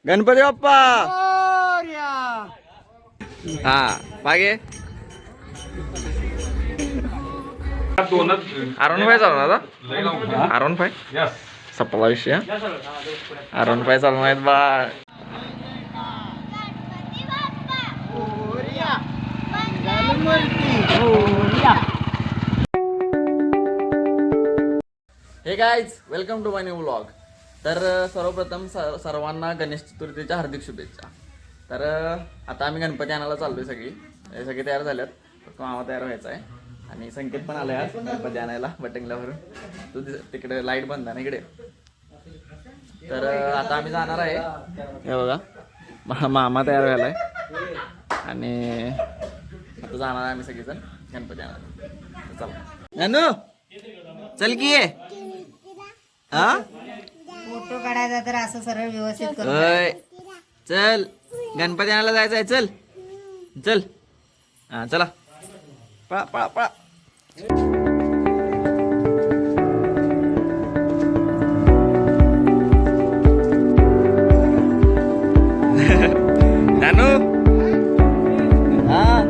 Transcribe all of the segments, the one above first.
गणपती बाप्पा हा पागे Aaron five चालू आता आरॉन फाय सपला विषय आरॉन फाय चालू आहेत बा हे guys welcome to my new vlog. तर सर्वप्रथम सर्वांना गणेश चतुर्थीच्या हार्दिक शुभेच्छा. तर आता आम्ही गणपती आणायला चाललोय सगळी तयार झाल्यात. फक्त मामा तयार व्हायचा आहे आणि संकेत पण आलाय आज गणपती आणायला बटंगल्यावरून. तू तिकडे लाईट बंद आहे इकडे. तर आता आम्ही जाणार आहे. हे बघा मामा तयार व्हायलाय आणि आता जाणार आहे आम्ही सगळेजण गणपती आणायला. चला नानू चल की ये. हा फोटो काढायचा तर असं सरळ व्यवस्थित कर. चल गणपती आणायला जायचं आहे. चल चल हा चला पळा पळा पळा. नानू हा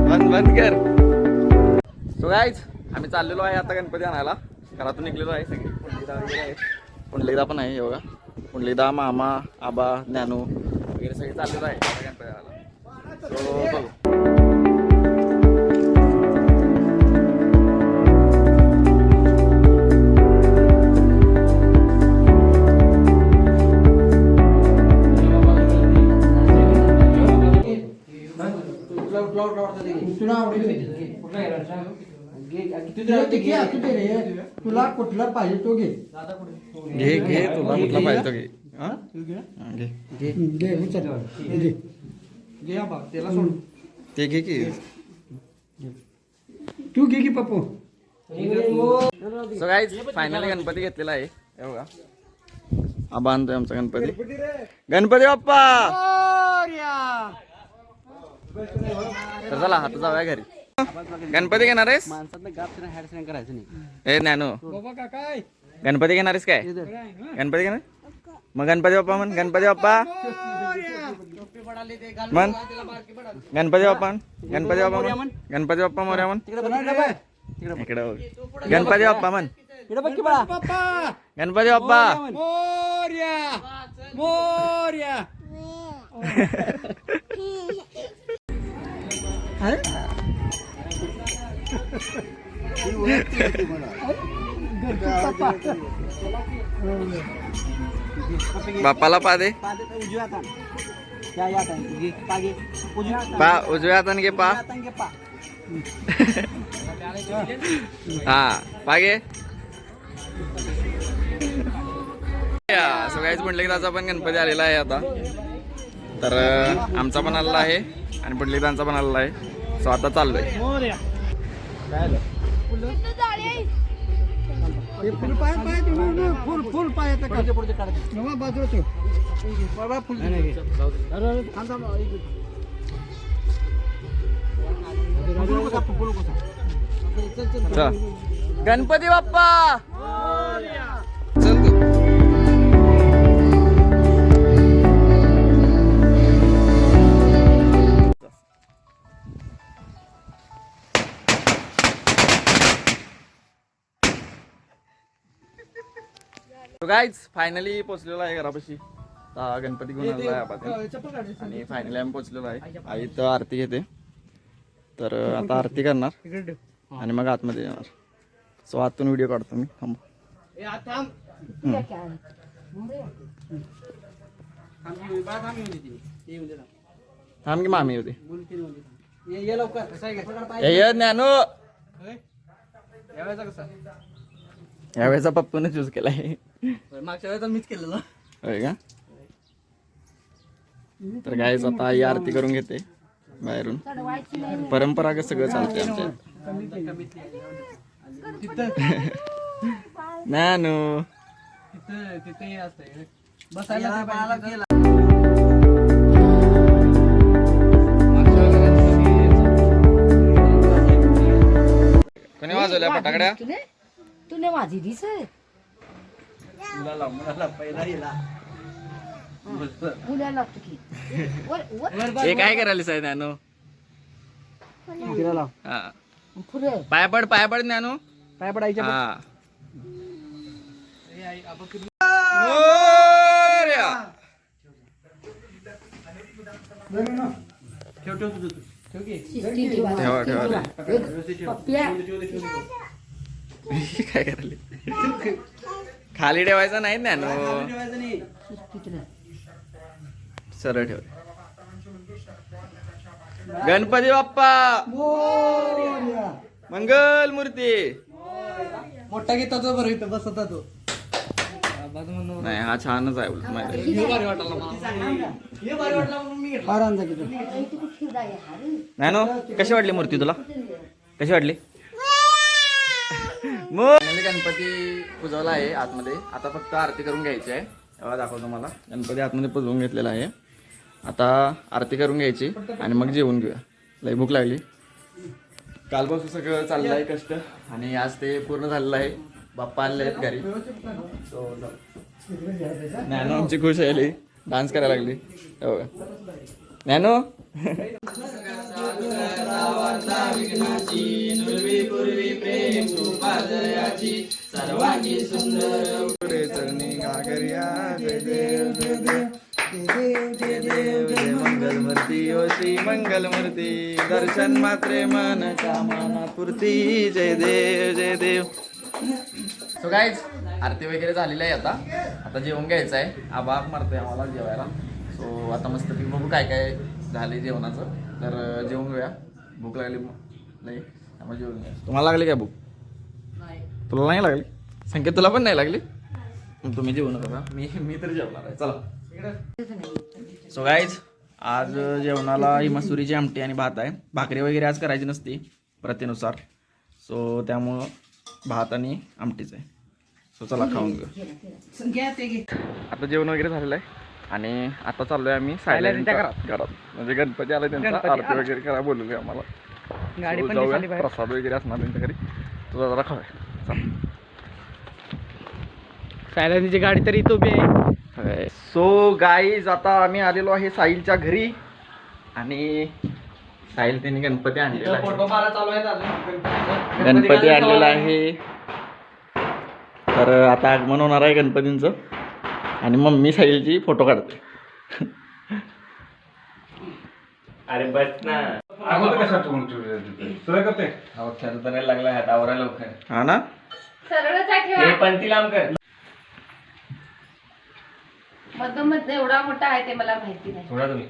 बंद बंद कर. सो गाईज आम्ही चाललेलो आहे आता गणपती आणायला. घरातून निघलेलो आहे. सगळी पुंडलिदा वगैरे आहे. पुंडलिदा पण आहे. हे बघा पुंडलिदा मामा आबा ज्ञानू वगैरे सगळे चाललेलो आहे गणपती आणायला. सो बघू. तुला कुठला पाहिजे तो घे. घे घे तुला कुठला पाहिजे तो घे. ते घे की तू घे की Pappu. So guys finally Ganpati घेतलेला आहे. हे बघा आबा आणतोय आमचा गणपती. गणपती बाप्पा. तर चला आता जाऊया घरी. गणपती घेणार आहेस? ए ज्ञानू गणपती घेणार आहेस काय? गणपती घेणार मग गणपती बाप्पा म्हण. गणपती बाप्पा म्हण. गणपती बाप्पा गणपती बाप्पा म्हण. गणपती बाप्पा मोरया म्हण. इकडे गणपती बाप्पा म्हण. गणपती बाप्पा मोरया मोरया. बाप्पाला पा दे. पा उजव्या हाताने घे. पा हा पागे. सगळ्याच म्हटलं की त्याचा पण गणपती आलेला आहे आता. तर आमचा पण आलेला आहे आणि पुंडलिकांचा पण आलेला आहे. सो आता चाललोय. फुल फुल पायाचं बाजूला गणपती बाप्पा चल तू. गाईज फायनली पोहोचलेलो आहे घरापाशी. गणपती घेऊन आलेला आहे आपण आणि फायनली आम्ही पोहोचलेलो आहे. आई तर आरती घेते. तर आता आरती करणार आणि मग आतमध्ये येणार. सो आतून व्हिडिओ काढतो मी. थांब की मामी होते. ज्ञानू यावेळेचा पप्पूने चूज केलाय. मागच्या वेळेस मीच केलेलं. होय का? तर गाईज आता आई आरती करून घेते बाहेरून. परंपरागत सगळं चालतंय आमच्या. नानू कोणी वाजवल्या फटाकड्या? तुने माझी दिस मुलाला पहिला हे काय करायला साहेब ज्ञानू? तिला लाव. हा पाया पड ज्ञानू. काय पडायच्या हा मोरया. ठेवा काय करायला खाली ठेवायचं नाही ज्ञानू. सरळ ठेव. गणपती बाप्पा मंगल मूर्ती. मोठा घेता तो बरं इथं बसता तो. नाही हा छानच आहे उलट माहिती फार अंदाज घेतो. नाही नो. कशी वाटली मूर्ती तुला? कशी वाटली? गणपती पुजवला आहे आतमध्ये. आता फक्त आरती करून घ्यायची आहे. तेव्हा दाखवतो मला. गणपती आतमध्ये पुजवून घेतलेला आहे. आता आरती करून घ्यायची आणि मग जेवून घेऊया. लई भूक लागली. कालपासून सगळं चाललं आहे कष्ट आणि आज ते पूर्ण झालेलं आहे. बाप्पा आले आहेत घरी. नॅनो आमची खुश आहे. डान्स करायला लागली. हो का नॅनो? सर्वांगी सुंदर मंगल मूर्ती ओ श्री मंगल मूर्ती. दर्शन मात्रे मन कामना पूर्ती. जय देव जय देव. सो गाईज आरती वगैरे झालेली आहे. आता जेवण घ्यायचं आहे. आबा मारतोय आम्हाला जेवायला. सो आता मस्तपैकी बघू काय काय झाले जेवणाचं. तर जेवून घेऊया. भूक लागली नाही त्यामुळे जेवून घ्या. तुम्हाला लागली काय भूक? तुला नाही लागली? संकेत तुला पण नाही लागली? तुम्ही जेवू नका. मी तर जेवणार आहे. चला. सो गाईज आज जेवणाला ही मसुरीची आमटी आणि भात आहे. भाकरी वगैरे आज करायची नसती प्रथेनुसार. सो त्यामुळं भात आणि आमटीच आहे. सो चला खाऊन घेऊ. आता जेवण वगैरे झालेलं आहे आणि आता चाललोय आम्ही सायलेंटच्या घरात. म्हणजे गणपती आला त्यांचा आरती वगैरे करा बोलवली आम्हाला. जाऊया. प्रसाद वगैरे असणार त्यांच्या घरी. तुझा जरा खाऊया. सायलांची गाडी तरी तो बी आहे. सो गाईज आता आम्ही आलेलो आहे साहिलच्या घरी आणि साहिल त्यांनी गणपती आणलेला आहे. गणपती आणलेला आहे. तर आता आगमन होणार आहे गणपतींचं आणि मम्मी साहिलची फोटो काढते. अरे बस ना. खेळ तर लागला हातावर लवकर. हा ना. हे पंथी लांब कर. मधोमध एवढा मोठा आहे ते मला माहिती नाही. थोडा तुम्ही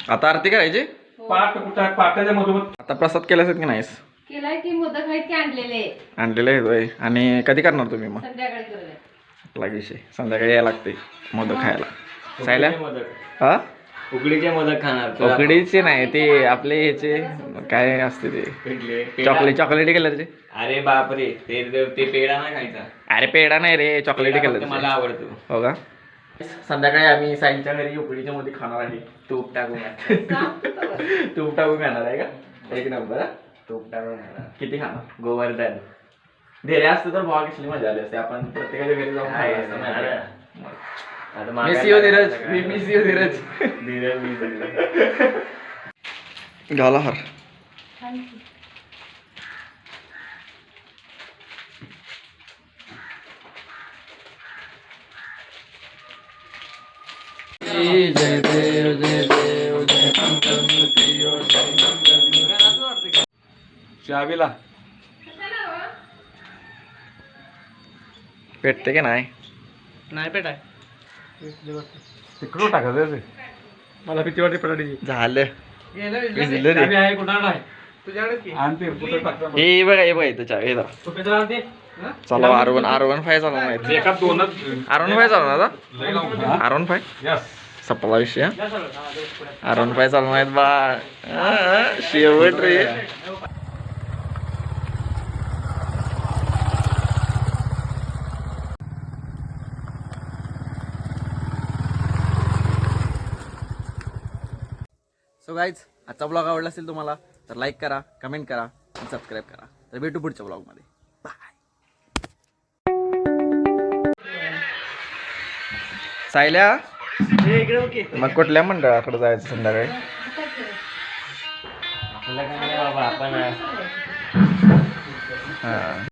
आता आरती करायची. पाठ कुठं पाठाच्या मधोमध. आता प्रसाद केलास की नाहीस? केलाय की मोदक आहेत की आणलेले आणलेलं आहे होय. आणि कधी करणार तुम्ही मग? संध्याकाळी करूया. विषय संध्याकाळी यायला लागते मोदक खायला. सायला मोदक हा उकडीचे मोदक खाणार. उकडीचे नाही ते आपले ह्याचे काय असते ते चॉकलेटी कलरचे. अरे बापरे ते पेढा नाही खायचा. अरे पेढा नाही रे चॉकलेटी कलर. मला आवडतो. हो का. संध्याकाळी आम्ही साईंच्या घरी उकडीच्या मध्ये खाणार आहे. तूप टाकून तूप टाकून खाणार आहे का? एक नंबर. तूप टाकून किती खाणार? गोवर्धन धैर्य असतं तर भावा कसली मजा आली असते. आपण प्रत्येकाच्या घरी जाऊन miss you Dheeraj. Me miss you Dheeraj. घाला हार. जय देव जय देव जय मंगल मूर्ती. चावीला पेटते की नाही? नाही पेटाय. तिकडून टाकायचं. मला भीती वाटते पेटायची. झालं. आहे कुणाला आहे तुझ्याकडे आणते कुठं टाकता. हे बघा हे बघा इथं चावी. चला R1 5 चालू नाही. एका दोनच R1 5 चालू ना आता. R1 5 सपला विषय. R1 5 चालू नाहीत बा. शेवट रे. सो गाईज आजचा ब्लॉग आवडला असेल तुम्हाला तर लाईक करा, कमेंट करा आणि सबस्क्राईब करा. तर भेटू पुढच्या ब्लॉगमध्ये. बाय. सायल्या मग कुठल्या मंडळाकडे जायचं संध्याकाळी? आपल्याला काय नाही बाबा आपण हा